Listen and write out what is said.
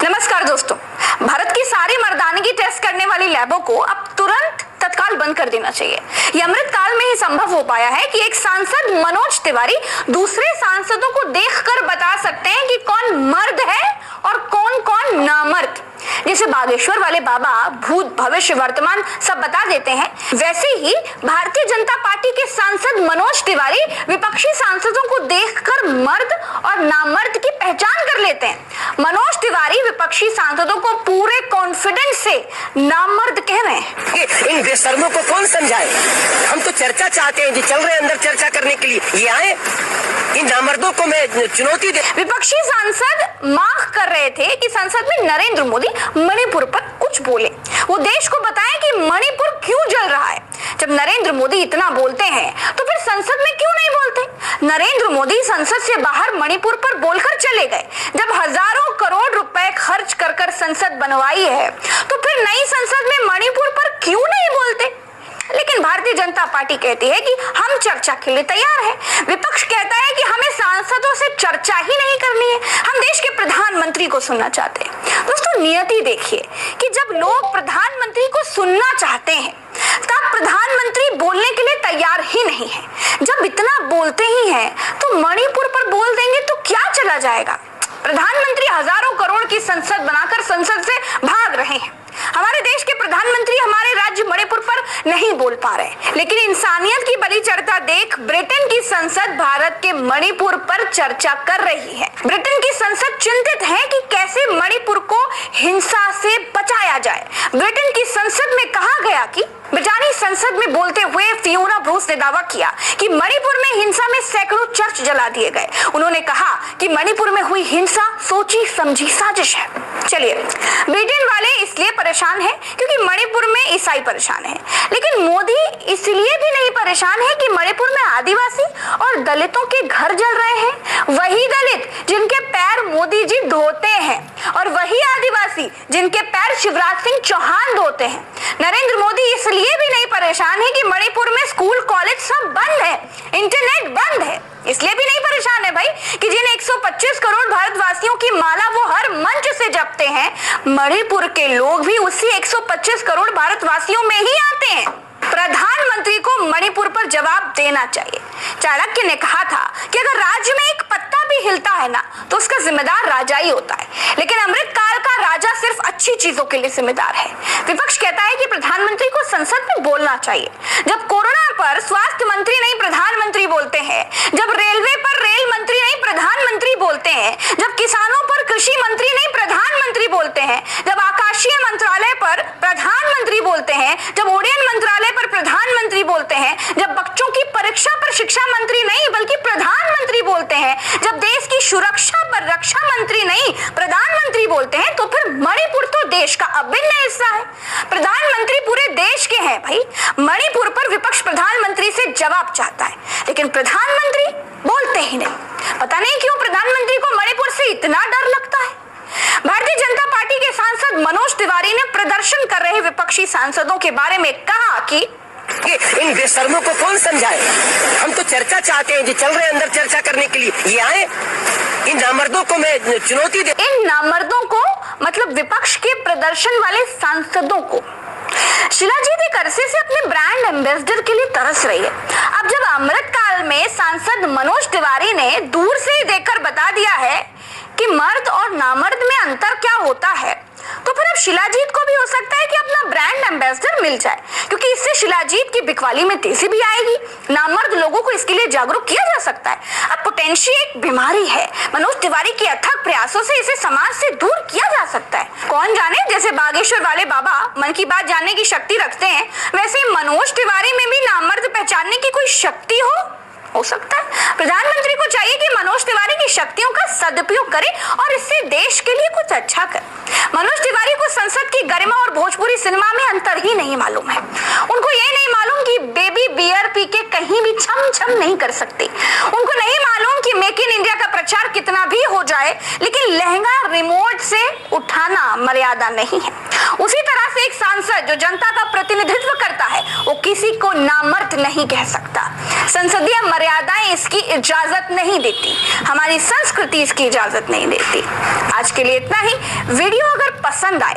नमस्कार दोस्तों, भारत की सारी मर्दानगी टेस्ट करने वाली लैबों को अब तुरंत तत्काल बंद कर देना चाहिए। यह अमृतकाल में ही संभव हो पाया है कि एक सांसद मनोज तिवारी दूसरे सांसदों को देखकर बता सकते हैं कि कौन मर्द है और कौन कौन नामर्द। जैसे बागेश्वर वाले बाबा भूत भविष्य वर्तमान सब बता देते हैं, वैसे ही भारतीय जनता पार्टी के सांसद मनोज तिवारी विपक्षी सांसदों को देखकर मर्द और नामर्द की पहचान कर लेते हैं। मनोज तिवारी विपक्षी सांसदों को पूरे कॉन्फिडेंस से नामर्द कह रहे हैं। इन बेशर्मों को कौन समझाए? हम तो चर्चा चाहते हैं, जी चल रहे अंदर चर्चा करने के लिए, ये आए। इन नामर्दों को मैं चुनौती दे। विपक्षी सांसद मांग कर रहे थे कि संसद में नरेंद्र मोदी मणिपुर पर कुछ बोले, वो देश को बताएं कि मणिपुर क्यों जल रहा है। जब नरेंद्र मोदी इतना बोलते हैं तो फिर संसद में क्यों नहीं बोलते? नरेंद्र मोदी संसद से बाहर मणिपुर पर बोलकर चले गए। जब हजारों करोड़ रुपए खर्च कर संसद बनवाई है तो फिर नई संसद में मणिपुर पर क्यों नहीं बोलते? लेकिन भारतीय जनता पार्टी कहती है कि हम चर्चा के लिए तैयार हैं। विपक्ष कहता है कि हमें सांसदों से चर्चा ही नहीं करनी है, हम देश के प्रधानमंत्री को सुनना चाहते हैं। दोस्तों, नियति देखिए कि जब लोग प्रधानमंत्री को सुनना चाहते हैं तब प्रधानमंत्री बोलने के लिए तैयार ही नहीं है। जब इतना बोलते ही हैं तो मणिपुर पर बोल देंगे तो क्या चला जाएगा? प्रधानमंत्री हजारों करोड़ की संसद बनाकर संसद से भाग रहे हैं। हमारे देश के प्रधानमंत्री हमारे राज्य मणिपुर पर नहीं बोल पा रहे, लेकिन इंसानियत की बलि चढ़ता देख ब्रिटेन की संसद भारत के मणिपुर पर चर्चा कर रही है। ब्रिटेन की संसद चिंतित है कि कैसे मणिपुर को हिंसा से बचाया जाए। ब्रिटेन की संसद में कहा गया कि ब्रिटानी संसद में बोलते हुए फियोना ब्रूस ने दावा किया कि मणिपुर में हिंसा में सैकड़ों चर्च जला दिए गए। उन्होंने कहा कि मणिपुर में हुई हिंसा सोची समझी साजिश है। चलिए, ब्रिटेन वाले इसलिए परेशान हैं क्योंकि मणिपुर में ईसाई परेशान है, लेकिन मोदी इसलिए भी नहीं परेशान है कि मणिपुर में आदिवासी और दलितों के घर जल रहे हैं। वही दलित जिनके पैर मोदी जी धोते हैं और वही आदिवासी जिनके पैर शिवराज सिंह चौहान धोते हैं। नरेंद्र मोदी इसलिए भी नहीं परेशान है कि मणिपुर में स्कूल कॉलेज सब बंद है, इंटरनेट बंद है। इसलिए भी नहीं परेशान है भाई कि जिन 125 करोड़ भारतवासियों की माला वो हर मंच से जपते हैं, मणिपुर के लोग भी उसी 125 करोड़ भारतवासियों में ही आते हैं। प्रधानमंत्री को मणिपुर पर जवाब देना चाहिए। चाणक्य ने कहा था कि अगर राज्य में एक पत्ता भी हिलता है ना तो उसका जिम्मेदार राजा ही होता है, लेकिन अमृतकाल का राजा सिर्फ अच्छी चीजों के लिए जिम्मेदार है। विपक्ष कहता है कि प्रधानमंत्री को संसद में बोलना चाहिए। जब कोरोना पर स्वास्थ्य मंत्री नहीं प्रधानमंत्री बोलते हैं, जब रेलवे पर रेल मंत्री नहीं प्रधानमंत्री बोलते हैं, जब किसानों पर कृषि मंत्री नहीं प्रधानमंत्री बोलते हैं, जब आकाशीय मंत्रालय पर प्रधानमंत्री बोलते हैं, जब उड़ान मंत्रालय पर प्रधानमंत्री बोलते हैं, जब बच्चों की परीक्षा पर शिक्षा मंत्री नहीं बल्कि प्रधानमंत्री बोलते हैं, जब देश की सुरक्षा पर रक्षा मंत्री नहीं प्रधानमंत्री बोलते हैं, तो फिर मणिपुर तो देश का अभिन्न हिस्सा है। प्रधानमंत्री पूरे देश के हैं भाई। मणिपुर पर विपक्ष प्रधानमंत्री से जवाब चाहता है, लेकिन प्रधानमंत्री बोलते ही नहीं। पता नहीं क्यों प्रधानमंत्री को मणिपुर से इतना डर लगता है। भारतीय जनता पार्टी के सांसद मनोज तिवारी ने प्रदर्शन कर रहे विपक्षी सांसदों के बारे में कहा कि इन बेशर्मों को कौन समझाए? हम तो चर्चा चाहते हैं, जी चल रहे अंदर चर्चा करने के लिए, ये आए। इन नामर्दों को मैं चुनौती दे। इन नामर्दों को मतलब विपक्ष के प्रदर्शन वाले सांसदों को शिलाजीत एक अरसे से अपने ब्रांड एम्बेसडर के लिए तरस रही है। अब जब अमृतकाल में सांसद मनोज तिवारी ने दूर से ही देखकर बता दिया है कि मर्द और नामर्द में अंतर क्या होता है, तो फिर अब शिलाजीत को भी हो सकता है कि अपना ब्रांड एम्बेसडर मिल जाए, क्योंकि इससे शिलाजीत की बिकवाली में तेजी भी आएगी। नामर्द लोगों को इसके लिए जागरूक किया जा सकता है। अब पोटेंशियल एक बीमारी है, मनोज तिवारी के अथक प्रयासों से इसे समाज से दूर किया जा सकता है। कौन जाने, जैसे बागेश्वर वाले बाबा मन की बात जानने की शक्ति रखते हैं, वैसे मनोज तिवारी में भी नामर्द पहचानने की कोई शक्ति हो सकता है। प्रधानमंत्री को चाहिए कि मनोज तिवारी की शक्तियों का सदुपयोग करे और इससे देश के लिए कुछ अच्छा करे। मनोज तिवारी को संसद की गरिमा और भोजपुरी सिनेमा में अंतर ही नहीं मालूम है। उनको ये नहीं मालूम कि बेबी बियर पी के कहीं भी छम छम नहीं कर सकते। उनको नहीं मालूम कि मेक इन इंडिया का प्रचार कितना भी हो जाए, लेकिन लहंगा रिमोट से उठा दिखाना मर्यादा नहीं है। उसी तरह से एक सांसद जो जनता का प्रतिनिधित्व करता है वो किसी को नामर्द नहीं कह सकता। संसदीय मर्यादाएं इसकी इजाजत नहीं देती, हमारी संस्कृति इसकी इजाजत नहीं देती। आज के लिए इतना ही। वीडियो अगर पसंद आए